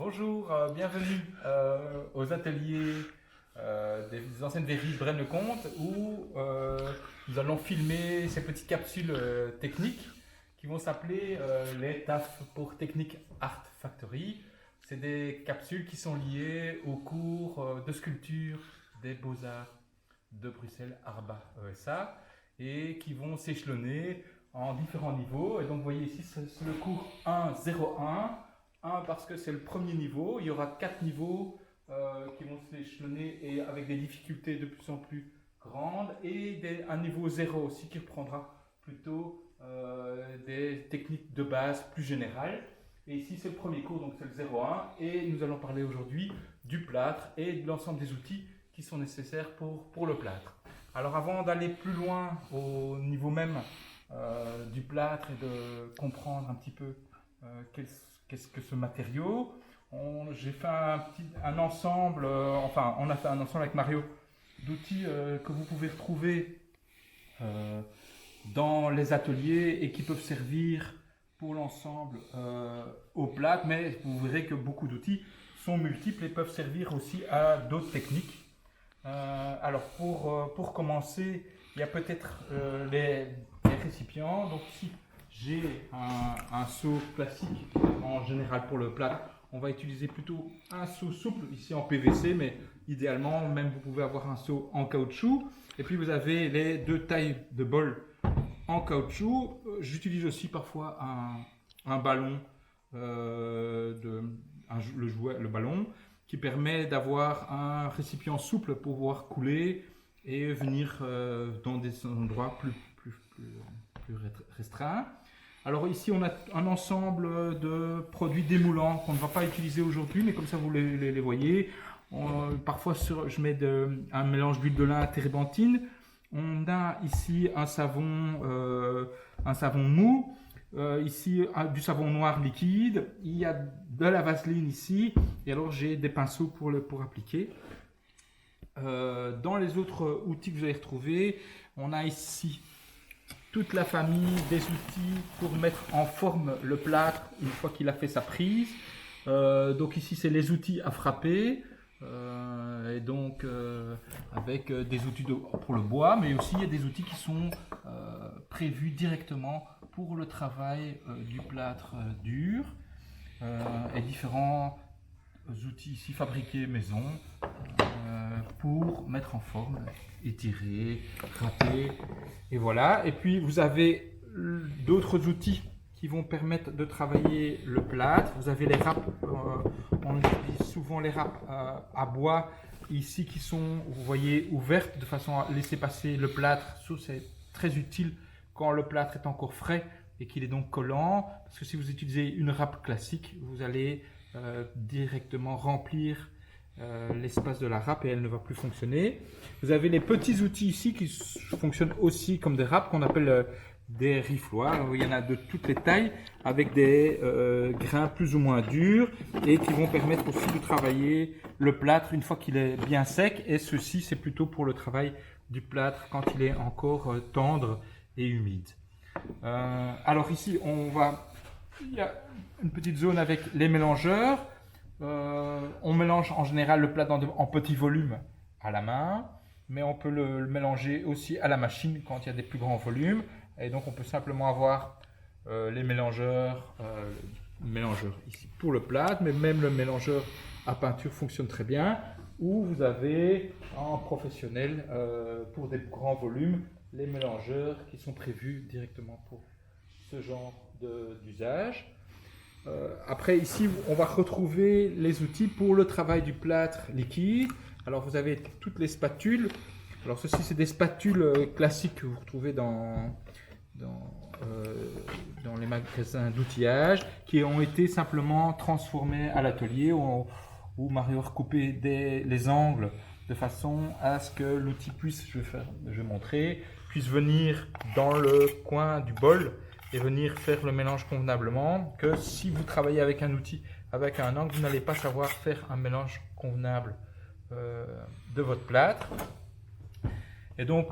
Bonjour, bienvenue aux ateliers des anciennes verreries Braine-le-Comte où nous allons filmer ces petites capsules techniques qui vont s'appeler les TAF pour Technique Art Factory. C'est des capsules qui sont liées au cours de sculpture des Beaux-Arts de Bruxelles, Arba ESA, et qui vont s'échelonner en différents niveaux. Et donc vous voyez ici, c'est le cours 1-0-1. 1 parce que c'est le premier niveau. Il y aura 4 niveaux qui vont s'échelonner et avec des difficultés de plus en plus grandes, et un niveau 0 aussi qui reprendra plutôt des techniques de base plus générales. Et ici c'est le premier cours, donc c'est le 0-1, et nous allons parler aujourd'hui du plâtre et de l'ensemble des outils qui sont nécessaires pour le plâtre. Alors avant d'aller plus loin au niveau même du plâtre et de comprendre un petit peu qu'est-ce que ce matériau, j'ai fait un ensemble, on a fait un ensemble avec Mario d'outils que vous pouvez retrouver dans les ateliers et qui peuvent servir pour l'ensemble au plâtre, mais vous verrez que beaucoup d'outils sont multiples et peuvent servir aussi à d'autres techniques. Alors pour commencer, il y a peut-être les récipients. Donc ici j'ai un seau classique. En général pour le plâtre, on va utiliser plutôt un seau souple ici en PVC, mais idéalement même vous pouvez avoir un seau en caoutchouc. Et puis vous avez les deux tailles de bol en caoutchouc. J'utilise aussi parfois un ballon, le ballon, qui permet d'avoir un récipient souple pour pouvoir couler et venir dans des endroits plus restreints. Alors ici on a un ensemble de produits démoulants qu'on ne va pas utiliser aujourd'hui, mais comme ça vous les voyez. Parfois je mets un mélange d'huile de lin térébenthine. On a ici un savon mou, ici du savon noir liquide, il y a de la vaseline ici, et alors j'ai des pinceaux pour appliquer. Dans les autres outils que vous allez retrouver, on a ici toute la famille des outils pour mettre en forme le plâtre une fois qu'il a fait sa prise. Donc ici c'est les outils à frapper, et donc avec des outils pour le bois, mais aussi il y a des outils qui sont prévus directement pour le travail du plâtre dur, et différents outils ici fabriqués maison pour mettre en forme, étirer, râper, et voilà. Et puis vous avez d'autres outils qui vont permettre de travailler le plâtre. Vous avez les râpes, on utilise souvent les râpes à bois ici qui sont, vous voyez, ouvertes de façon à laisser passer le plâtre. C'est très utile quand le plâtre est encore frais et qu'il est donc collant, parce que si vous utilisez une râpe classique, vous allez directement remplir l'espace de la râpe et elle ne va plus fonctionner. Vous avez les petits outils ici qui fonctionnent aussi comme des râpes qu'on appelle des rifloirs. Il y en a de toutes les tailles avec des grains plus ou moins durs et qui vont permettre aussi de travailler le plâtre une fois qu'il est bien sec, et ceci c'est plutôt pour le travail du plâtre quand il est encore tendre et humide. Alors ici il y a une petite zone avec les mélangeurs. On mélange en général le plâtre en petits volumes à la main, mais on peut le mélanger aussi à la machine quand il y a des plus grands volumes. Et donc on peut simplement avoir les mélangeurs ici pour le plâtre, mais même le mélangeur à peinture fonctionne très bien. Ou vous avez en professionnel pour des grands volumes les mélangeurs qui sont prévus directement pour ce genre d'usage. Après ici on va retrouver les outils pour le travail du plâtre liquide. Alors vous avez toutes les spatules. Alors ceci c'est des spatules classiques que vous retrouvez dans les magasins d'outillage, qui ont été simplement transformées à l'atelier où Mario a recoupé les angles de façon à ce que l'outil puisse, je vais montrer, puisse venir dans le coin du bol et venir faire le mélange convenablement. Que si vous travaillez avec un outil avec un angle, vous n'allez pas savoir faire un mélange convenable de votre plâtre. Et donc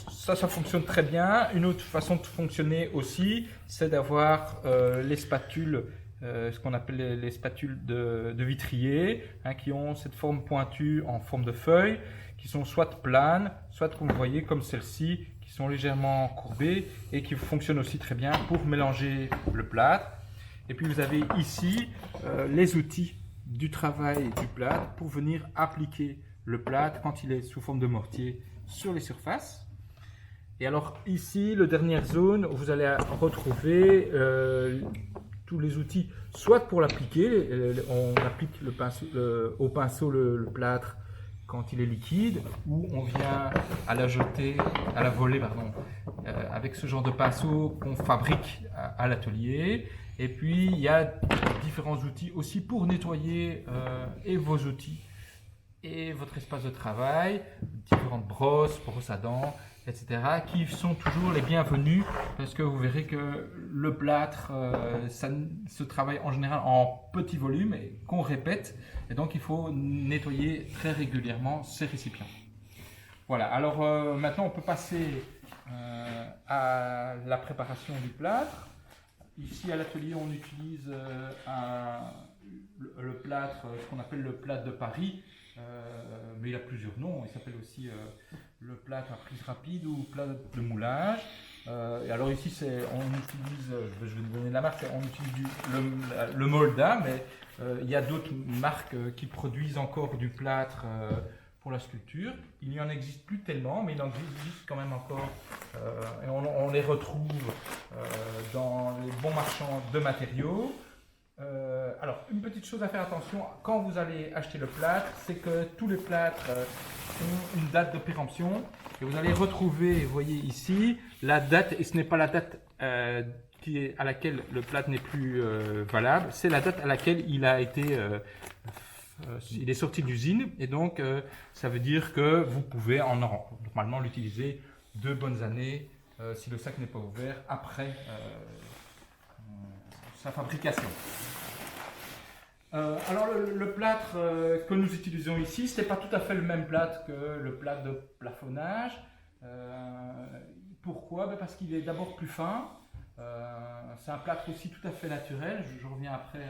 ça fonctionne très bien. Une autre façon de fonctionner aussi, c'est d'avoir les spatules ce qu'on appelle les spatules de vitrier, hein, qui ont cette forme pointue en forme de feuille, qui sont soit planes, soit comme vous voyez comme celle-ci, qui sont légèrement courbées et qui fonctionnent aussi très bien pour mélanger le plâtre. Et puis vous avez ici les outils du travail du plâtre pour venir appliquer le plâtre quand il est sous forme de mortier sur les surfaces. Et alors ici, la dernière zone, vous allez retrouver tous les outils, soit pour l'appliquer, on applique au pinceau le plâtre quand il est liquide, ou on vient à la jeter, à la voler, pardon, avec ce genre de pinceau qu'on fabrique à l'atelier. Et puis il y a différents outils aussi pour nettoyer et vos outils et votre espace de travail, différentes brosses à dents, etc., qui sont toujours les bienvenus, parce que vous verrez que le plâtre, ça se travaille en général en petit volume et qu'on répète, et donc il faut nettoyer très régulièrement ces récipients. Voilà, alors maintenant on peut passer à la préparation du plâtre. Ici à l'atelier on utilise le plâtre, ce qu'on appelle le plâtre de Paris, mais il a plusieurs noms. Il s'appelle aussi le plâtre à prise rapide ou plâtre de moulage. Et alors ici on utilise, je vais vous donner la marque, on utilise le Molda, mais il y a d'autres marques qui produisent encore du plâtre pour la sculpture. Il n'y en existe plus tellement, mais il en existe quand même encore, et on les retrouve dans les bons marchands de matériaux. Alors, une petite chose à faire attention quand vous allez acheter le plâtre, c'est que tous les plâtres ont une date de péremption, et vous allez retrouver, vous voyez ici, la date, et ce n'est pas la date à laquelle le plâtre n'est plus valable, c'est la date à laquelle il a été il est sorti d'usine, et donc ça veut dire que vous pouvez normalement l'utiliser 2 bonnes années si le sac n'est pas ouvert après sa fabrication. Alors le plâtre que nous utilisons ici, ce n'est pas tout à fait le même plâtre que le plâtre de plafonnage. Pourquoi? Parce qu'il est d'abord plus fin. C'est un plâtre aussi tout à fait naturel. Je reviens après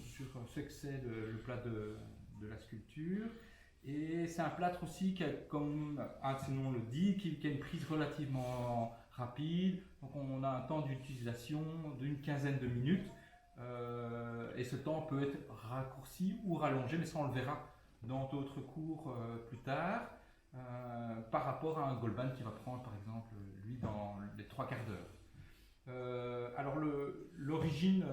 sur ce que c'est le plâtre de la sculpture. Et c'est un plâtre aussi qui a, comme un de ses noms le dit, qui a une prise relativement rapide. Donc on a un temps d'utilisation d'une quinzaine de minutes. Et ce temps peut être raccourci ou rallongé, mais ça on le verra dans d'autres cours plus tard, par rapport à un Goldband qui va prendre par exemple lui dans les 3/4 d'heure. Alors l'origine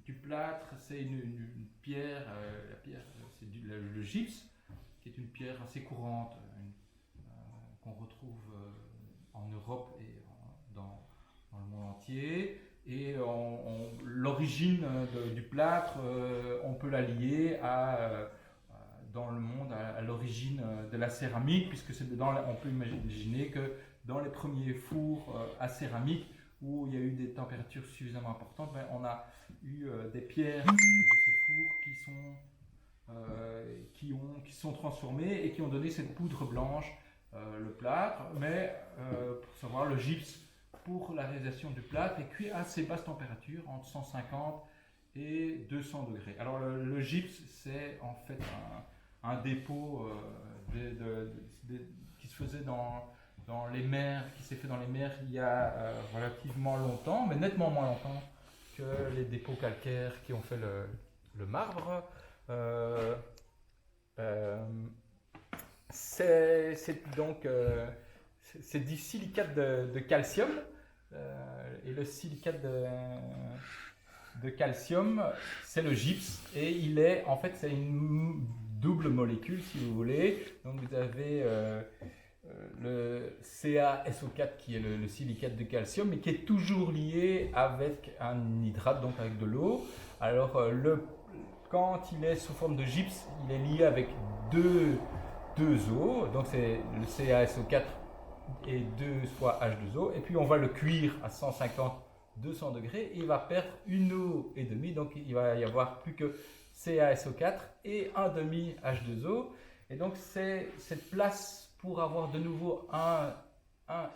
du plâtre, c'est une pierre, la pierre c'est le gypse, qui est une pierre assez courante qu'on retrouve en Europe et dans le monde entier. Et l'origine du plâtre, on peut la lier dans le monde à l'origine de la céramique, puisque on peut imaginer que dans les premiers fours à céramique, où il y a eu des températures suffisamment importantes, on a eu des pierres de ces fours qui sont transformées et qui ont donné cette poudre blanche, le plâtre. Mais pour savoir, le gypse pour la réalisation du plâtre est cuit à assez basse température, entre 150 et 200 degrés. Alors le gypse, c'est en fait un dépôt qui se faisait dans les mers, qui s'est fait dans les mers il y a relativement longtemps, mais nettement moins longtemps que les dépôts calcaires qui ont fait le marbre. C'est donc c'est du silicate de calcium, et le silicate de calcium, c'est le gypse, et il est en fait c'est une double molécule si vous voulez. Donc vous avez le CaSO4 qui est le silicate de calcium, mais qui est toujours lié avec un hydrate, donc avec de l'eau. Alors quand il est sous forme de gypse, il est lié avec deux eaux, donc c'est le CaSO4 et 2 fois H2O, et puis on va le cuire à 150-200 degrés, et il va perdre une eau et demie, donc il va y avoir plus que CaSO4 et un demi H2O, et donc c'est cette place pour avoir de nouveau un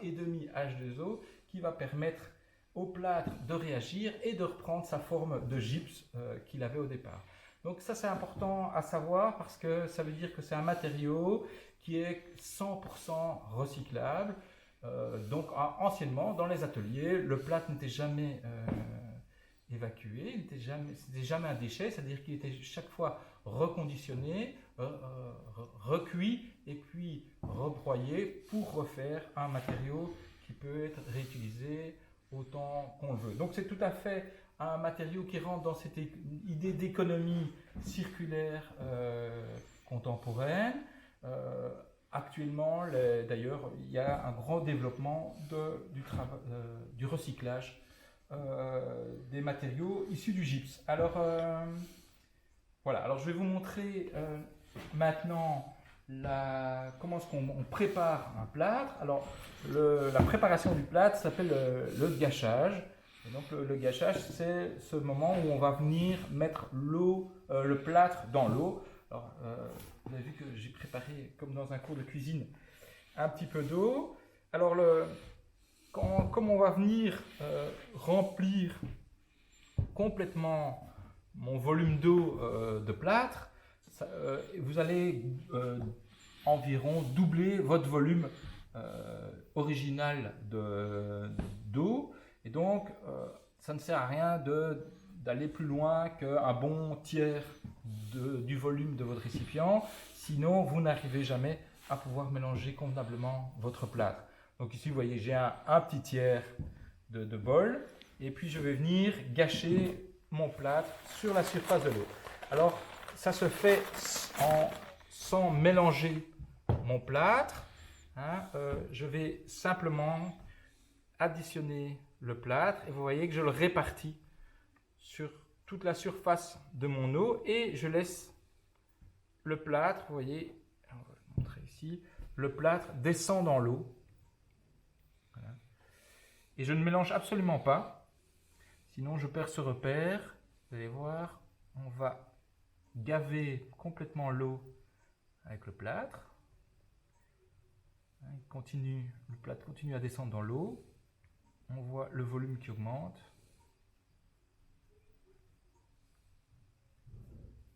et demi H2O qui va permettre au plâtre de réagir et de reprendre sa forme de gypse qu'il avait au départ. Donc ça c'est important à savoir parce que ça veut dire que c'est un matériau qui est 100% recyclable. Donc anciennement dans les ateliers, le plâtre n'était jamais évacué, c'était jamais un déchet, c'est-à-dire qu'il était chaque fois reconditionné, recuit et puis rebroyé pour refaire un matériau qui peut être réutilisé autant qu'on le veut. Donc c'est tout à fait un matériau qui rentre dans cette idée d'économie circulaire contemporaine. Actuellement, d'ailleurs, il y a un grand développement du recyclage des matériaux issus du gypse. Alors, voilà. Alors, je vais vous montrer maintenant comment est-ce qu'on prépare un plâtre. Alors, la préparation du plâtre s'appelle le gâchage. Et donc, le gâchage, c'est ce moment où on va venir mettre le plâtre dans l'eau. Alors, vous avez vu que j'ai préparé, comme dans un cours de cuisine, un petit peu d'eau. Alors, comme on va venir remplir complètement mon volume d'eau de plâtre, vous allez environ doubler votre volume original d'eau. Et donc, ça ne sert à rien d'aller plus loin qu'un bon tiers du volume de votre récipient. Sinon, vous n'arrivez jamais à pouvoir mélanger convenablement votre plâtre. Donc ici, vous voyez, j'ai un petit tiers de bol. Et puis, je vais venir gâcher mon plâtre sur la surface de l'eau. Alors, ça se fait sans mélanger mon plâtre. Je vais simplement additionner le plâtre et vous voyez que je le répartis sur toute la surface de mon eau et je laisse le plâtre, vous voyez, on va le montrer ici, le plâtre descend dans l'eau. Voilà. Et je ne mélange absolument pas, sinon je perds ce repère. Vous allez voir, on va gaver complètement l'eau avec le plâtre. Le plâtre continue à descendre dans l'eau. On voit le volume qui augmente.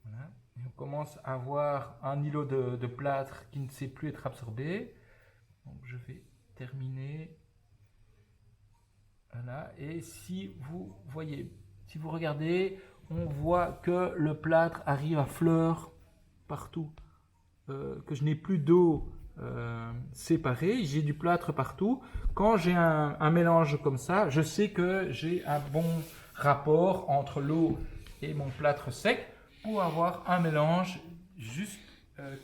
Voilà. Et on commence à avoir un îlot de plâtre qui ne sait plus être absorbé. Donc je vais terminer. Voilà. Et si vous voyez, si vous regardez, on voit que le plâtre arrive à fleur partout. Que je n'ai plus d'eau séparée, j'ai du plâtre partout. Quand j'ai un mélange comme ça, je sais que j'ai un bon rapport entre l'eau et mon plâtre sec pour avoir un mélange juste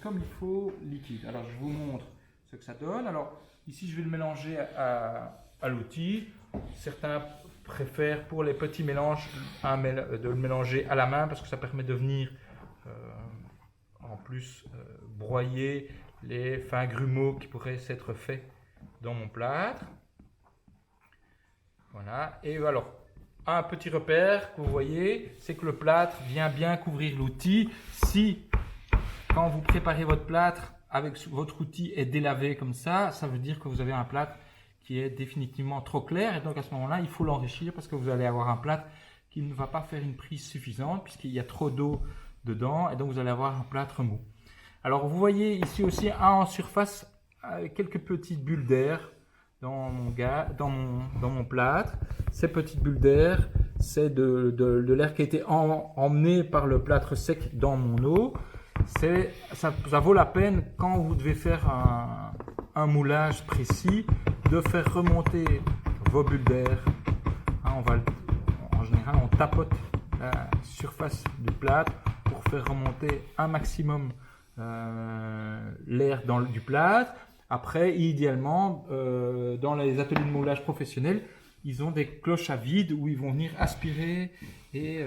comme il faut liquide. Alors je vous montre ce que ça donne. Alors ici je vais le mélanger à l'outil. Certains préfèrent pour les petits mélanges de le mélanger à la main parce que ça permet de venir en plus broyer les fins grumeaux qui pourraient s'être faits dans mon plâtre. Voilà. Et alors, un petit repère que vous voyez, c'est que le plâtre vient bien couvrir l'outil. Si, quand vous préparez votre plâtre avec votre outil est délavé comme ça veut dire que vous avez un plâtre qui est définitivement trop clair. Et donc à ce moment-là, il faut l'enrichir parce que vous allez avoir un plâtre qui ne va pas faire une prise suffisante puisqu'il y a trop d'eau dedans. Et donc vous allez avoir un plâtre mou. Alors vous voyez ici aussi en surface quelques petites bulles d'air dans mon plâtre. Ces petites bulles d'air, c'est de l'air qui a été emmené par le plâtre sec dans mon eau. Ça vaut la peine quand vous devez faire un moulage précis de faire remonter vos bulles d'air. En général, on tapote la surface du plâtre pour faire remonter un maximum l'air du plâtre. Après, idéalement, dans les ateliers de moulage professionnels, ils ont des cloches à vide où ils vont venir aspirer et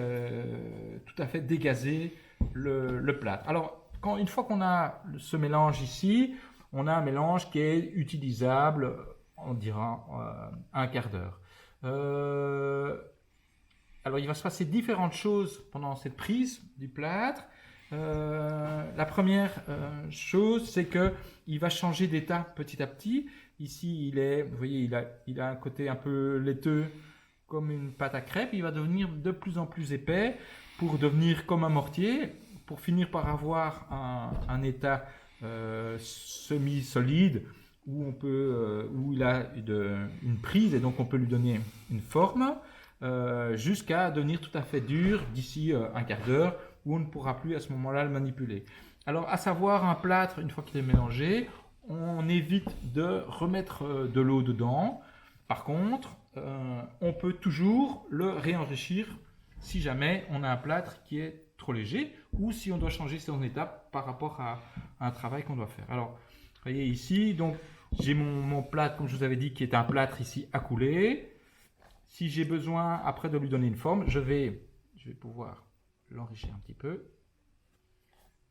tout à fait dégazer le plâtre. Alors, une fois qu'on a ce mélange ici, on a un mélange qui est utilisable, on dira, un quart d'heure. Alors, il va se passer différentes choses pendant cette prise du plâtre. La première chose, c'est que il va changer d'état petit à petit. Ici, vous voyez, il a un côté un peu laiteux comme une pâte à crêpes, il va devenir de plus en plus épais pour devenir comme un mortier, pour finir par avoir un état semi-solide où il a une prise et donc on peut lui donner une forme jusqu'à devenir tout à fait dur d'ici un quart d'heure où on ne pourra plus à ce moment-là le manipuler. Alors à savoir un plâtre, une fois qu'il est mélangé, on évite de remettre de l'eau dedans. Par contre, on peut toujours le réenrichir si jamais on a un plâtre qui est trop léger ou si on doit changer son étape par rapport à un travail qu'on doit faire. Alors, vous voyez ici, donc j'ai mon plâtre, comme je vous avais dit, qui est un plâtre ici à couler. Si j'ai besoin après de lui donner une forme, je vais pouvoir l'enrichir un petit peu.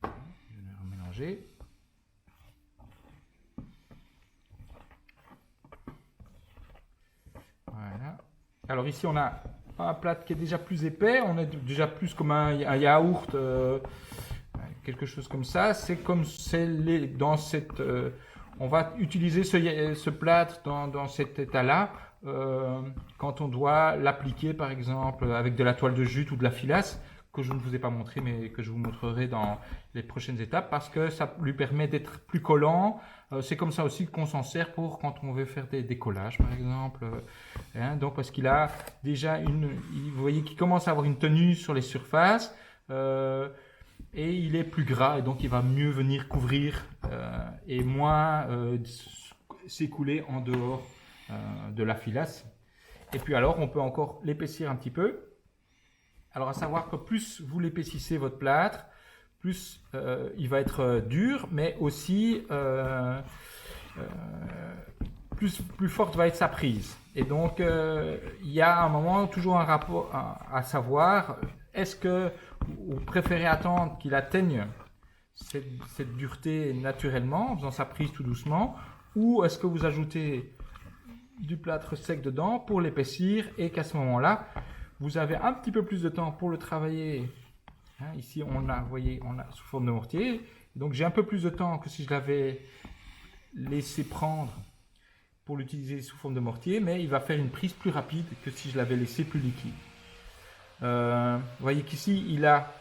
Je vais le remélanger. Voilà. Alors ici, on a un plâtre qui est déjà plus épais. On est déjà plus comme un yaourt, quelque chose comme ça. C'est comme dans cette... on va utiliser ce plâtre dans cet état-là quand on doit l'appliquer, par exemple, avec de la toile de jute ou de la filasse, que je ne vous ai pas montré, mais que je vous montrerai dans les prochaines étapes, parce que ça lui permet d'être plus collant. C'est comme ça aussi qu'on s'en sert pour quand on veut faire des collages, par exemple. Donc, parce qu'il a déjà vous voyez qu'il commence à avoir une tenue sur les surfaces, et il est plus gras, et donc il va mieux venir couvrir et moins s'écouler en dehors de la filasse. Et puis alors, on peut encore l'épaissir un petit peu. Alors, à savoir que plus vous l'épaississez votre plâtre, plus il va être dur, mais aussi plus forte va être sa prise. Et donc, il y a un moment toujours un rapport à savoir, est-ce que vous préférez attendre qu'il atteigne cette dureté naturellement, en faisant sa prise tout doucement, ou est-ce que vous ajoutez du plâtre sec dedans pour l'épaissir et qu'à ce moment-là, vous avez un petit peu plus de temps pour le travailler. Ici, on a sous forme de mortier. Donc, j'ai un peu plus de temps que si je l'avais laissé prendre pour l'utiliser sous forme de mortier, mais il va faire une prise plus rapide que si je l'avais laissé plus liquide. Vous voyez qu'ici, il a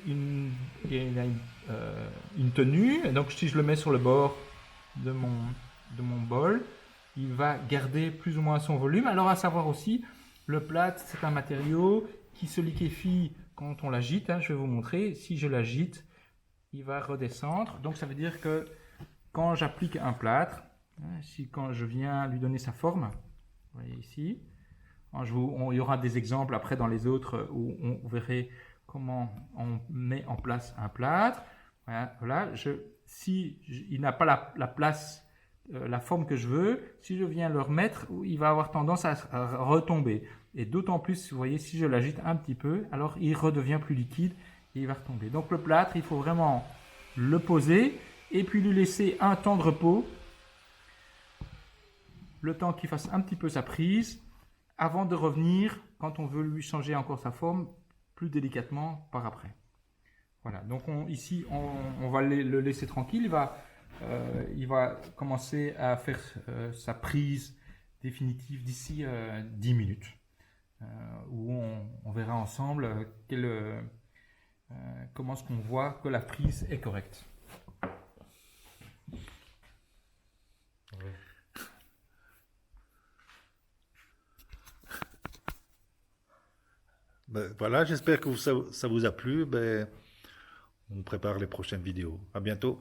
une tenue. Et donc, si je le mets sur le bord de mon bol, il va garder plus ou moins son volume. Alors, à savoir aussi, le plâtre, c'est un matériau qui se liquéfie quand on l'agite. Je vais vous montrer. Si je l'agite, il va redescendre. Donc, ça veut dire que quand j'applique un plâtre, quand je viens lui donner sa forme, vous voyez ici, il y aura des exemples après dans les autres où on verrait comment on met en place un plâtre. Voilà. Si il n'a pas la place, la forme que je veux, si je viens le remettre, il va avoir tendance à retomber. Et d'autant plus, vous voyez, si je l'agite un petit peu, alors il redevient plus liquide et il va retomber. Donc le plâtre, il faut vraiment le poser et puis lui laisser un temps de repos, le temps qu'il fasse un petit peu sa prise, avant de revenir, quand on veut lui changer encore sa forme, plus délicatement par après. Voilà, donc ici, on va le laisser tranquille. Il va commencer à faire sa prise définitive d'ici 10 minutes, où on verra ensemble comment est-ce qu'on voit que la prise est correcte. Ben, voilà, j'espère que ça vous a plu. Ben, on prépare les prochaines vidéos. À bientôt.